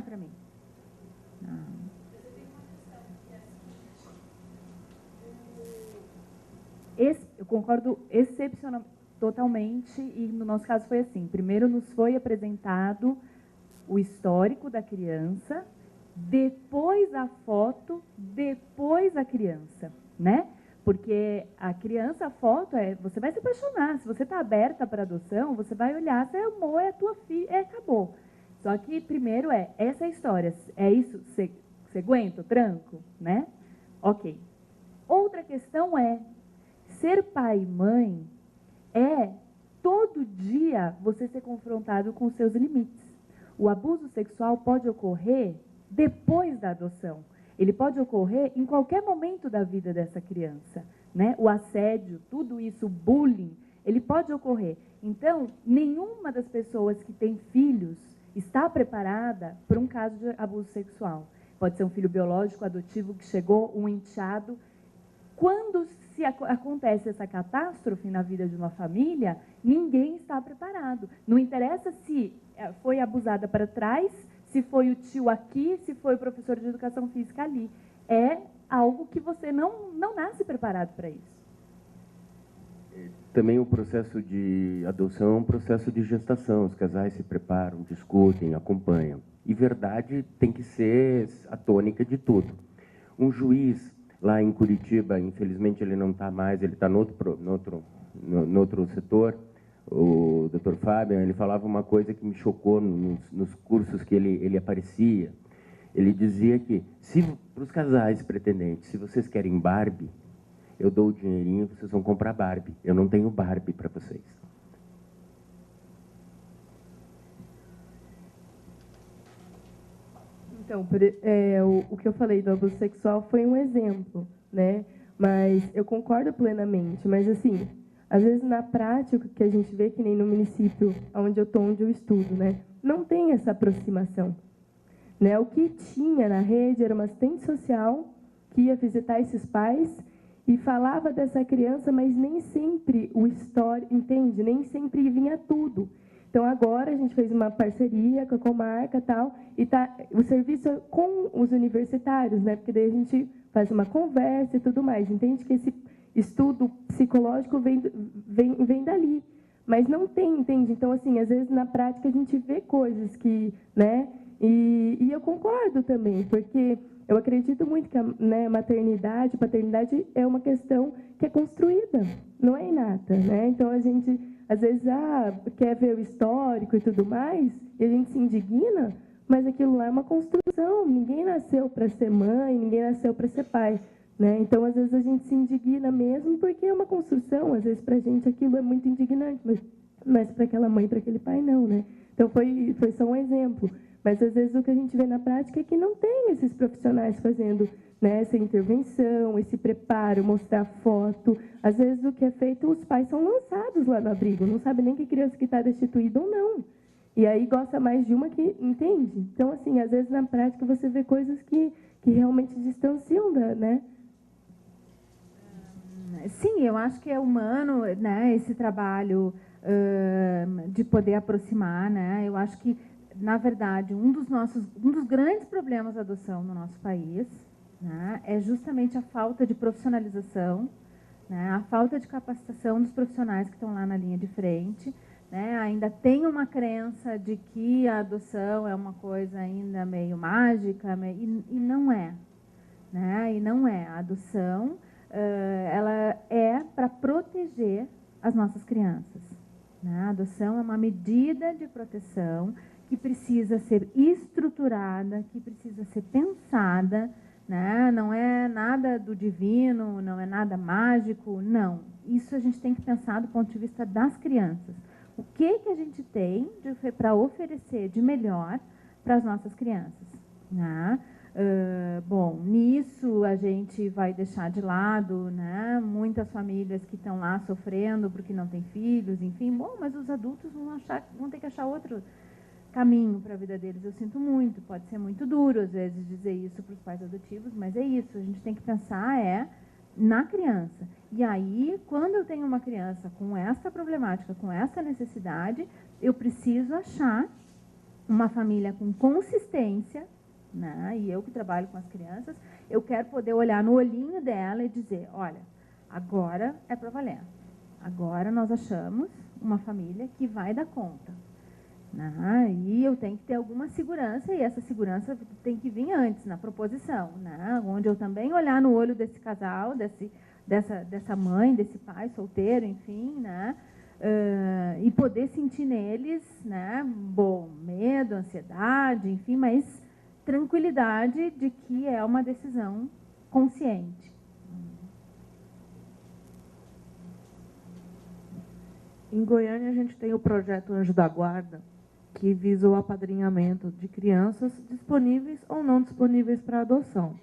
é para mim. Não. Eu concordo excepcionalmente, totalmente, e no nosso caso foi assim. Primeiro nos foi apresentado o histórico da criança, depois a foto, depois a criança, né? Porque a criança, a foto, você vai se apaixonar. Se você está aberta para adoção, você vai olhar, você amou, é a tua filha, acabou. Só que primeiro essa é a história, é isso, você aguenta o tranco, né? Ok. Outra questão ser pai e mãe todo dia você ser confrontado com os seus limites. O abuso sexual pode ocorrer depois da adoção. Ele pode ocorrer em qualquer momento da vida dessa criança, né? O assédio, tudo isso, o bullying, ele pode ocorrer. Então, nenhuma das pessoas que tem filhos está preparada para um caso de abuso sexual. Pode ser um filho biológico, adotivo, que chegou, um enteado. Quando acontece essa catástrofe na vida de uma família, ninguém está preparado. Não interessa se foi abusada para trás, se foi o tio aqui, se foi o professor de educação física ali. É algo que você não nasce preparado para isso. Também o processo de adoção é um processo de gestação. Os casais se preparam, discutem, acompanham. E verdade tem que ser a tônica de tudo. Um juiz lá em Curitiba, infelizmente ele não está mais, ele está no outro setor, o Dr. Fábio, ele falava uma coisa que me chocou nos cursos que ele aparecia. Ele dizia que, para os casais pretendentes, se vocês querem Barbie, eu dou o dinheirinho, vocês vão comprar Barbie. Eu não tenho Barbie para vocês. Então, o que eu falei do abuso sexual foi um exemplo, né? Mas eu concordo plenamente. Mas, assim, às vezes na prática, o que a gente vê, que nem no município onde eu estudo, né? Não tem essa aproximação. Né? O que tinha na rede era uma assistente social que ia visitar esses pais e falava dessa criança, mas nem sempre o histórico, entende? Nem sempre vinha tudo. Então, agora a gente fez uma parceria com a comarca e tal, e o serviço é com os universitários, né? Porque daí a gente faz uma conversa e tudo mais. Entende que esse estudo psicológico vem dali. Mas não tem, entende? Então, assim, às vezes na prática a gente vê coisas que, né? E eu concordo também, porque eu acredito muito que a maternidade, paternidade é uma questão que é construída, não é inata, né? Então a gente às vezes quer ver o histórico e tudo mais, e a gente se indigna, mas aquilo lá é uma construção. Ninguém nasceu para ser mãe, ninguém nasceu para ser pai, né? Então às vezes a gente se indigna mesmo porque é uma construção. Às vezes para a gente aquilo é muito indignante, mas para aquela mãe, para aquele pai não, né? Então foi só um exemplo. Mas, às vezes, o que a gente vê na prática é que não tem esses profissionais fazendo, né, essa intervenção, esse preparo, mostrar foto. Às vezes, o que é feito, os pais são lançados lá no abrigo, não sabe nem que criança que está destituída ou não. E aí gosta mais de uma que entende. Então, assim, às vezes, na prática, você vê coisas que realmente distanciam, né? Sim, eu acho que é humano, né, esse trabalho de poder aproximar, né? Eu acho que, na verdade, um dos grandes problemas da adoção no nosso país, né, é justamente a falta de profissionalização, né, a falta de capacitação dos profissionais que estão lá na linha de frente, né? Ainda tem uma crença de que a adoção é uma coisa ainda meio mágica, e não é, né? E não é. A adoção, ela é para proteger as nossas crianças, né? A adoção é uma medida de proteção que precisa ser estruturada, que precisa ser pensada, né? Não é nada do divino, não é nada mágico, não. Isso a gente tem que pensar do ponto de vista das crianças. O que a gente tem para oferecer de melhor para as nossas crianças, né? Bom, nisso a gente vai deixar de lado, né, muitas famílias que estão lá sofrendo porque não têm filhos, enfim. Bom, mas os adultos vão ter que achar outro caminho para a vida deles. Eu sinto muito, pode ser muito duro às vezes dizer isso para os pais adotivos, mas é isso, a gente tem que pensar na criança. E aí, quando eu tenho uma criança com essa problemática, com essa necessidade, eu preciso achar uma família com consistência, né? E eu que trabalho com as crianças, eu quero poder olhar no olhinho dela e dizer, olha, agora é para valer. Agora nós achamos uma família que vai dar conta. Né? E eu tenho que ter alguma segurança, e essa segurança tem que vir antes, na proposição, né? Onde eu também olhar no olho desse casal, dessa mãe, desse pai solteiro, enfim, né? E poder sentir neles, né? Bom, medo, ansiedade, enfim, mas tranquilidade de que é uma decisão consciente. Em Goiânia, a gente tem o projeto Anjo da Guarda, que visa o apadrinhamento de crianças disponíveis ou não disponíveis para adoção.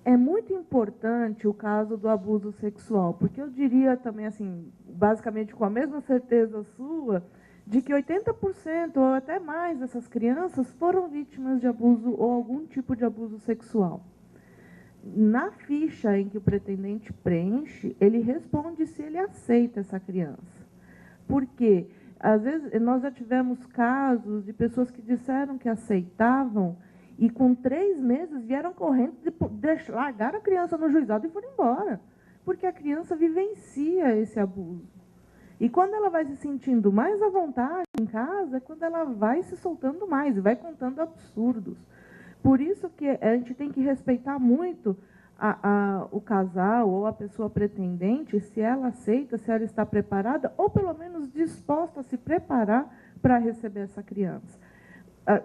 É muito importante o caso do abuso sexual, porque eu diria também, assim, basicamente com a mesma certeza sua, de que 80% ou até mais dessas crianças foram vítimas de abuso ou algum tipo de abuso sexual. Na ficha em que o pretendente preenche, ele responde se ele aceita essa criança. Por quê? Às vezes, nós já tivemos casos de pessoas que disseram que aceitavam e, com 3 meses, vieram correndo, largaram a criança no juizado e foram embora. Porque a criança vivencia esse abuso. E quando ela vai se sentindo mais à vontade em casa, é quando ela vai se soltando mais e vai contando absurdos. Por isso que a gente tem que respeitar muito o casal ou a pessoa pretendente, se ela aceita, se ela está preparada, ou pelo menos disposta a se preparar para receber essa criança.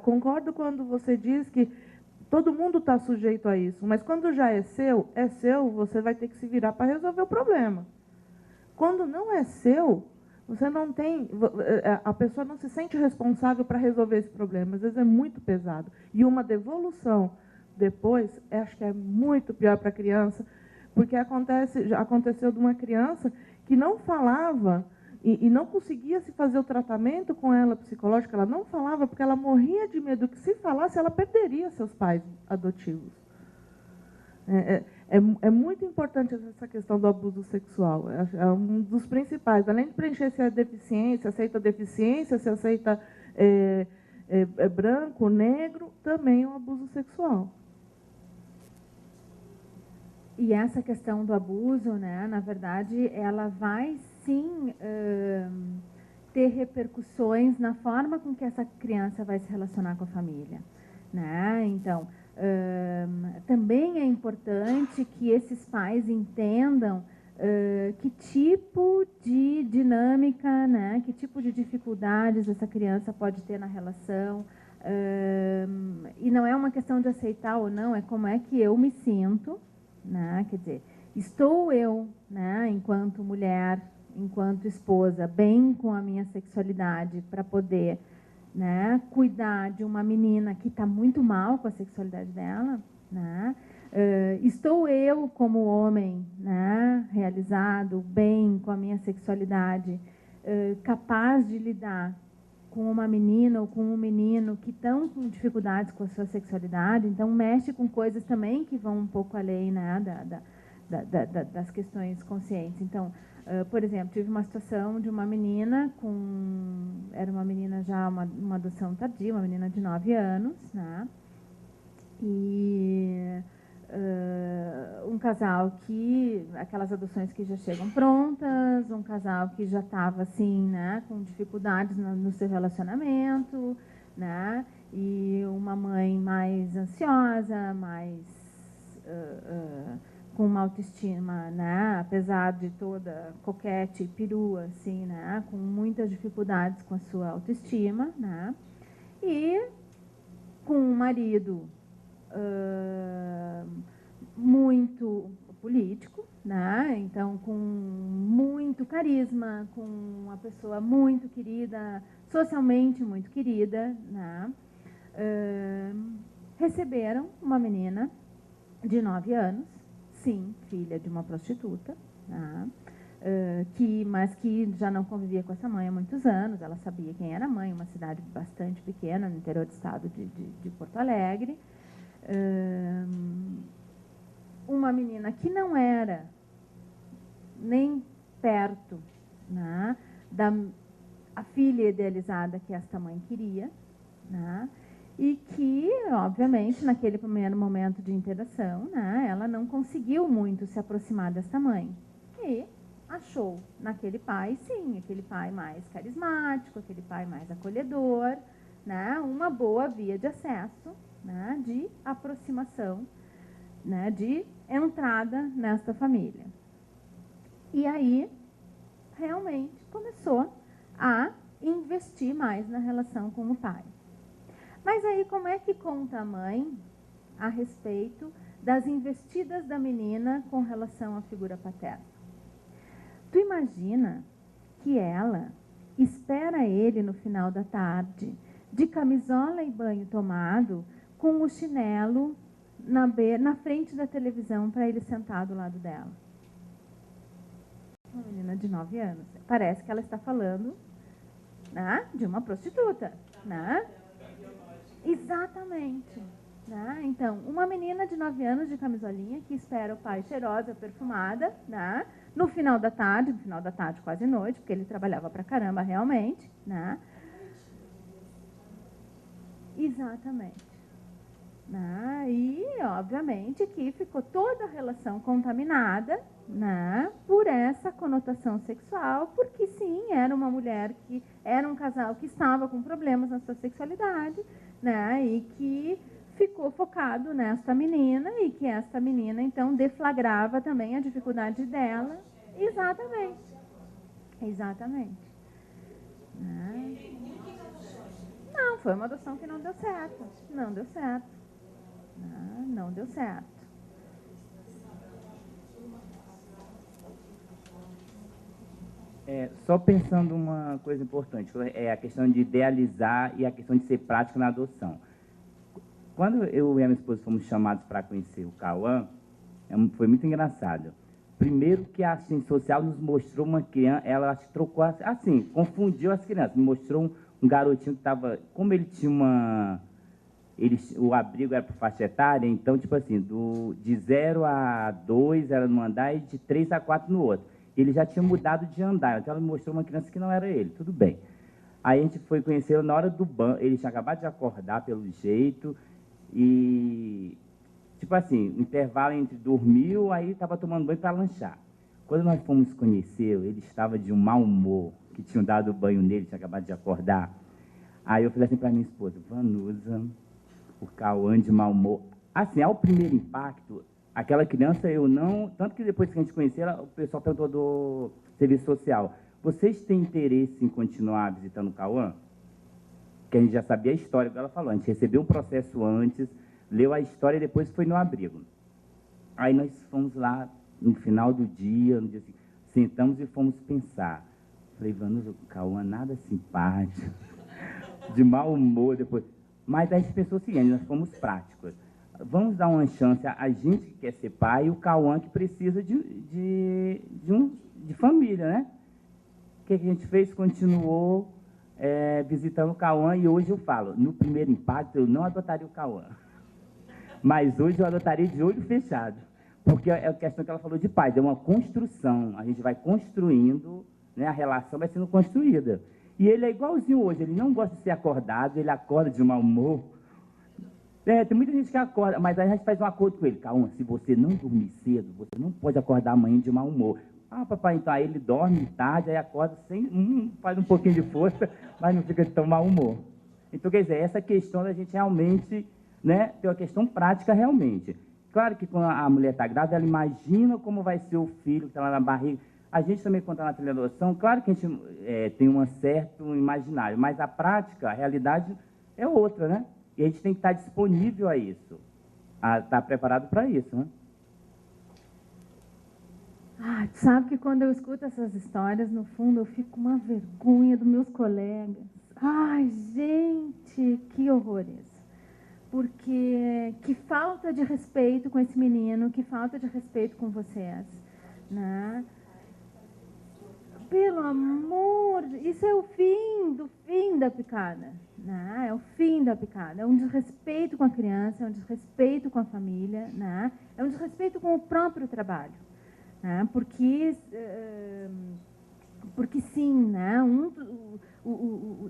Concordo quando você diz que todo mundo está sujeito a isso, mas quando já é seu, você vai ter que se virar para resolver o problema. Quando não é seu, você não tem, a pessoa não se sente responsável para resolver esse problema. Às vezes é muito pesado. E uma devolução depois, acho que é muito pior para a criança, porque aconteceu de uma criança que não falava e não conseguia se fazer o tratamento com ela psicológico. Ela não falava porque ela morria de medo que, se falasse, ela perderia seus pais adotivos. É muito importante essa questão do abuso sexual. É um dos principais. Além de preencher se é deficiência, aceita deficiência, se aceita branco, negro, também é um abuso sexual. E essa questão do abuso, né, na verdade, ela vai sim ter repercussões na forma com que essa criança vai se relacionar com a família, né? Então, também é importante que esses pais entendam que tipo de dinâmica, né, que tipo de dificuldades essa criança pode ter na relação. E não é uma questão de aceitar ou não, é como é que eu me sinto, né? Quer dizer, estou eu, né, enquanto mulher, enquanto esposa, bem com a minha sexualidade para poder, né, cuidar de uma menina que está muito mal com a sexualidade dela, né? Estou eu como homem, né, realizado, bem com a minha sexualidade, capaz de lidar com uma menina ou com um menino que estão com dificuldades com a sua sexualidade, então mexe com coisas também que vão um pouco além, né, das questões conscientes. Então, por exemplo, tive uma situação de uma menina era uma menina já, uma adoção tardia, uma menina de 9 anos, né, e um casal que, aquelas adoções que já chegam prontas, um casal que já estava assim, né, com dificuldades no seu relacionamento, né, e uma mãe mais ansiosa, mais com uma autoestima, né, apesar de toda coquete, perua, assim, né, com muitas dificuldades com a sua autoestima, né, e com um marido muito político, né? Então, com muito carisma, com uma pessoa muito querida, socialmente muito querida, né? Receberam uma menina de 9 anos, sim, filha de uma prostituta, né? Mas que já não convivia com essa mãe há muitos anos. Ela sabia quem era a mãe, uma cidade bastante pequena, no interior do estado de Porto Alegre. Uma menina que não era nem perto, né, a filha idealizada que esta mãe queria, né? E que, obviamente, naquele primeiro momento de interação, né, ela não conseguiu muito se aproximar dessa mãe. E achou naquele pai, sim, aquele pai mais carismático, aquele pai mais acolhedor, né, uma boa via de acesso, né, de aproximação, né, de entrada nesta família. E aí, realmente, começou a investir mais na relação com o pai. Mas aí, como é que conta a mãe a respeito das investidas da menina com relação à figura paterna? Tu imagina que ela espera ele no final da tarde, de camisola e banho tomado, com o chinelo na frente da televisão para ele sentar do lado dela. Uma menina de 9 anos. Parece que ela está falando, né, de uma prostituta, né? Exatamente. Né? Então, uma menina de 9 anos de camisolinha que espera o pai cheirosa, perfumada, né? No final da tarde quase noite, porque ele trabalhava pra caramba realmente, né? Exatamente. Né? E, obviamente, que ficou toda a relação contaminada, né, por essa conotação sexual, porque, sim, era uma mulher que era um casal que estava com problemas na sua sexualidade, né, e que ficou focado nesta menina, e que esta menina, então, deflagrava também a dificuldade dela. Exatamente. Exatamente. Né? Não, foi uma adoção que não deu certo. Não deu certo. Não deu certo. Só pensando uma coisa importante, é a questão de idealizar e a questão de ser prático na adoção. Quando eu e a minha esposa fomos chamados para conhecer o Cauã, foi muito engraçado. Primeiro que a assistente social nos mostrou uma criança, ela acho que trocou, assim, confundiu as crianças, me mostrou um garotinho que estava, como ele tinha o abrigo era para faixa etária, então, tipo assim, de 0 a 2 era num andar e de 3 a 4 no outro. Ele já tinha mudado de andar, então ela me mostrou uma criança que não era ele, tudo bem. Aí a gente foi conhecê-lo na hora do banho, ele tinha acabado de acordar pelo jeito, e, tipo assim, intervalo entre dormiu, aí estava tomando banho para lanchar. Quando nós fomos conhecê-lo, ele estava de um mau humor, que tinham dado banho nele, tinha acabado de acordar. Aí eu falei assim para minha esposa, Vanusa, o Cauã de mau humor. Assim, ao primeiro impacto, aquela criança eu não... Tanto que depois que a gente conheceu ela, o pessoal perguntou do serviço social, vocês têm interesse em continuar visitando o Cauã? Que a gente já sabia a história que ela falou. A gente recebeu um processo antes, leu a história e depois foi no abrigo. Aí nós fomos lá no final do dia, no dia seguinte, sentamos e fomos pensar. Falei, Vanusa, o Cauã nada simpático, de mau humor depois. Mas a gente pensou o seguinte, nós fomos práticos. Vamos dar uma chance a gente que quer ser pai e o Cauã que precisa de família, né? O que a gente fez? Continuou visitando o Cauã e hoje eu falo, no primeiro impacto eu não adotaria o Cauã. Mas hoje eu adotaria de olho fechado. Porque é a questão que ela falou de pais, é uma construção. A gente vai construindo, né, a relação vai sendo construída. E ele é igualzinho hoje, ele não gosta de ser acordado, ele acorda de mau humor. Tem muita gente que acorda, mas aí a gente faz um acordo com ele. Cauã, se você não dormir cedo, você não pode acordar amanhã de mau humor. Ah, papai, então aí ele dorme tarde, aí acorda faz um pouquinho de força, mas não fica de tão mau humor. Então, quer dizer, essa questão da gente realmente, né, ter uma questão prática realmente. Claro que quando a mulher está grávida, ela imagina como vai ser o filho que está lá na barriga. A gente também, quando está na teleadoção, claro que a gente tem um certo imaginário, mas a prática, a realidade é outra, né? E a gente tem que estar disponível a isso, a estar preparado para isso, né? Tu sabe que quando eu escuto essas histórias, no fundo, eu fico com uma vergonha dos meus colegas. Ai, gente, que horror isso. Porque que falta de respeito com esse menino, que falta de respeito com vocês, né? Pelo amor, isso é o fim do fim da picada, né? É o fim da picada. É um desrespeito com a criança, é um desrespeito com a família, né? É um desrespeito com o próprio trabalho, né? Porque porque sim, né,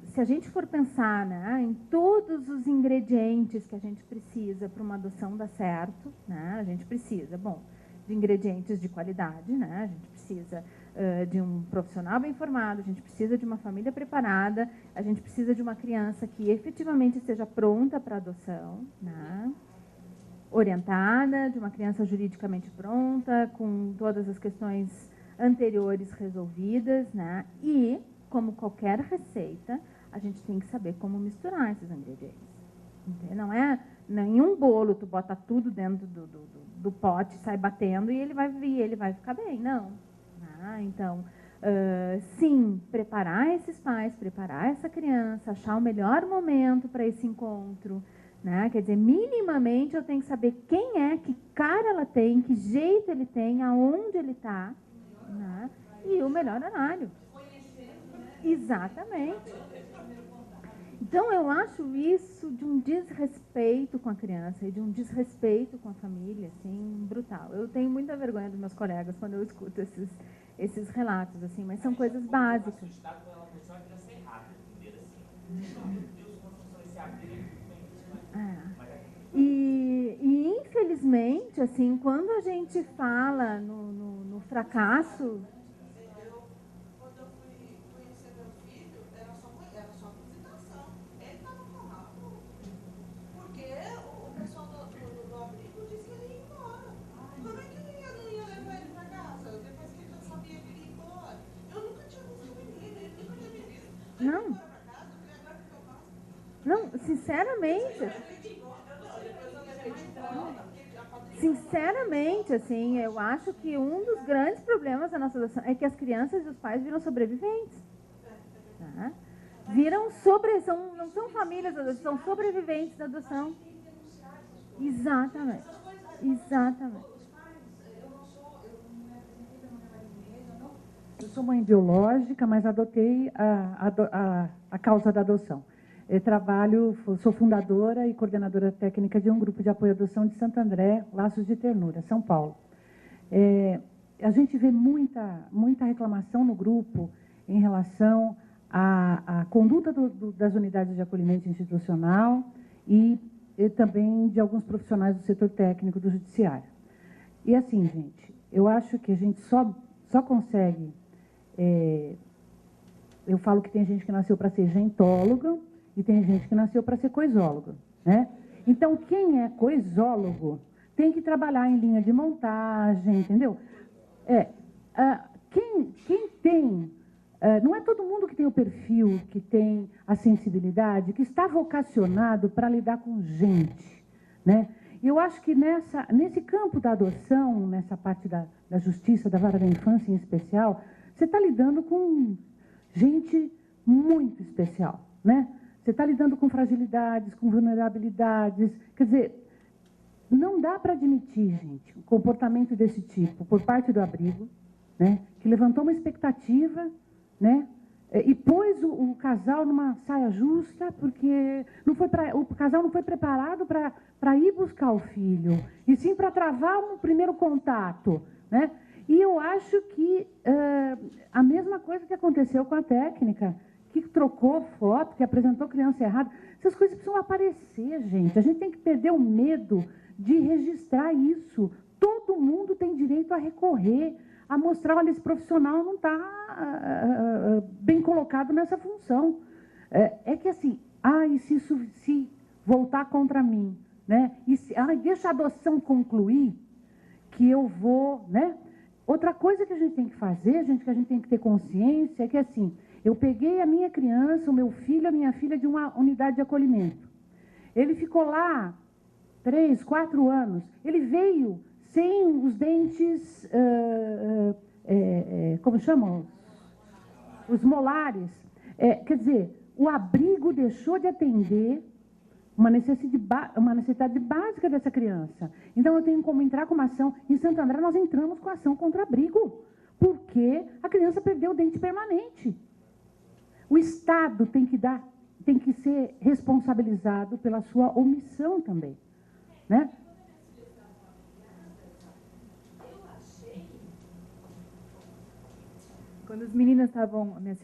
se a gente for pensar, né, em todos os ingredientes que a gente precisa para uma adoção dar certo, né, a gente precisa, bom, de ingredientes de qualidade, né, a gente precisa de um profissional bem formado, a gente precisa de uma família preparada, a gente precisa de uma criança que efetivamente esteja pronta para adoção, né, orientada, de uma criança juridicamente pronta, com todas as questões anteriores resolvidas, né? E, como qualquer receita, a gente tem que saber como misturar esses ingredientes. Entendeu? Não é nenhum bolo, tu bota tudo dentro do pote, sai batendo e ele vai vir, ele vai ficar bem, não. Então, sim, preparar esses pais, preparar essa criança, achar o melhor momento para esse encontro, né? Quer dizer, minimamente eu tenho que saber quem é, que cara ela tem, que jeito ele tem, aonde ele está, né? E o melhor horário. Exatamente. Então, eu acho isso de um desrespeito com a criança e de um desrespeito com a família, assim, brutal. Eu tenho muita vergonha dos meus colegas quando eu escuto esses relatos, assim, mas são coisas básicas. E infelizmente, assim, quando a gente fala no fracasso... Quando eu fui conhecer meu filho, era só visitação. Ele estava falando, porque o pessoal do abrigo disse que ele ia embora. Como é que eu não ia levar ele para casa, depois que ele já sabia que ele ia embora? Eu nunca tinha visto o menino, ele nunca tinha me visto. Não. Não, sinceramente, assim, eu acho que um dos grandes problemas da nossa adoção é que as crianças e os pais viram sobreviventes. Tá? Não são famílias da adoção, são sobreviventes da adoção. Exatamente. Exatamente. Eu sou mãe biológica, mas adotei a causa da adoção. Sou fundadora e coordenadora técnica de um grupo de apoio à adoção de Santo André, Laços de Ternura, São Paulo. A gente vê muita reclamação no grupo em relação à conduta das unidades de acolhimento institucional e também de alguns profissionais do setor técnico do judiciário. E assim, gente, eu acho que a gente só consegue... eu falo que tem gente que nasceu para ser gentóloga e tem gente que nasceu para ser coisóloga, né? Então, quem é coisólogo tem que trabalhar em linha de montagem, entendeu? Quem tem... não é todo mundo que tem o perfil, que tem a sensibilidade, que está vocacionado para lidar com gente, né? E eu acho que nesse campo da adoção, nessa parte da justiça, da vara da infância em especial, você está lidando com gente muito especial, né? Você está lidando com fragilidades, com vulnerabilidades. Quer dizer, não dá para admitir, gente, um comportamento desse tipo por parte do abrigo, né? Que levantou uma expectativa, né? E pôs o casal numa saia justa, porque o casal não foi preparado para ir buscar o filho, e sim para travar um primeiro contato, né? E eu acho que a mesma coisa que aconteceu com a técnica, que trocou foto, que apresentou criança errada, essas coisas precisam aparecer, gente. A gente tem que perder o medo de registrar isso. Todo mundo tem direito a recorrer, a mostrar, olha, esse profissional não está bem colocado nessa função. É que assim, e se voltar contra mim, né? Deixa a adoção concluir, que eu vou, né? Outra coisa que a gente tem que fazer, gente, que a gente tem que ter consciência, é que assim, eu peguei a minha criança, o meu filho, a minha filha de uma unidade de acolhimento. Ele ficou lá 3, 4 anos. Ele veio sem os dentes, como chamam? Os molares. Quer dizer, o abrigo deixou de atender uma necessidade básica dessa criança. Então, eu tenho como entrar com uma ação. Em Santo André, nós entramos com ação contra abrigo, porque a criança perdeu o dente permanente. O Estado tem que ser responsabilizado pela sua omissão também, né? Quando as meninas estavam, minhas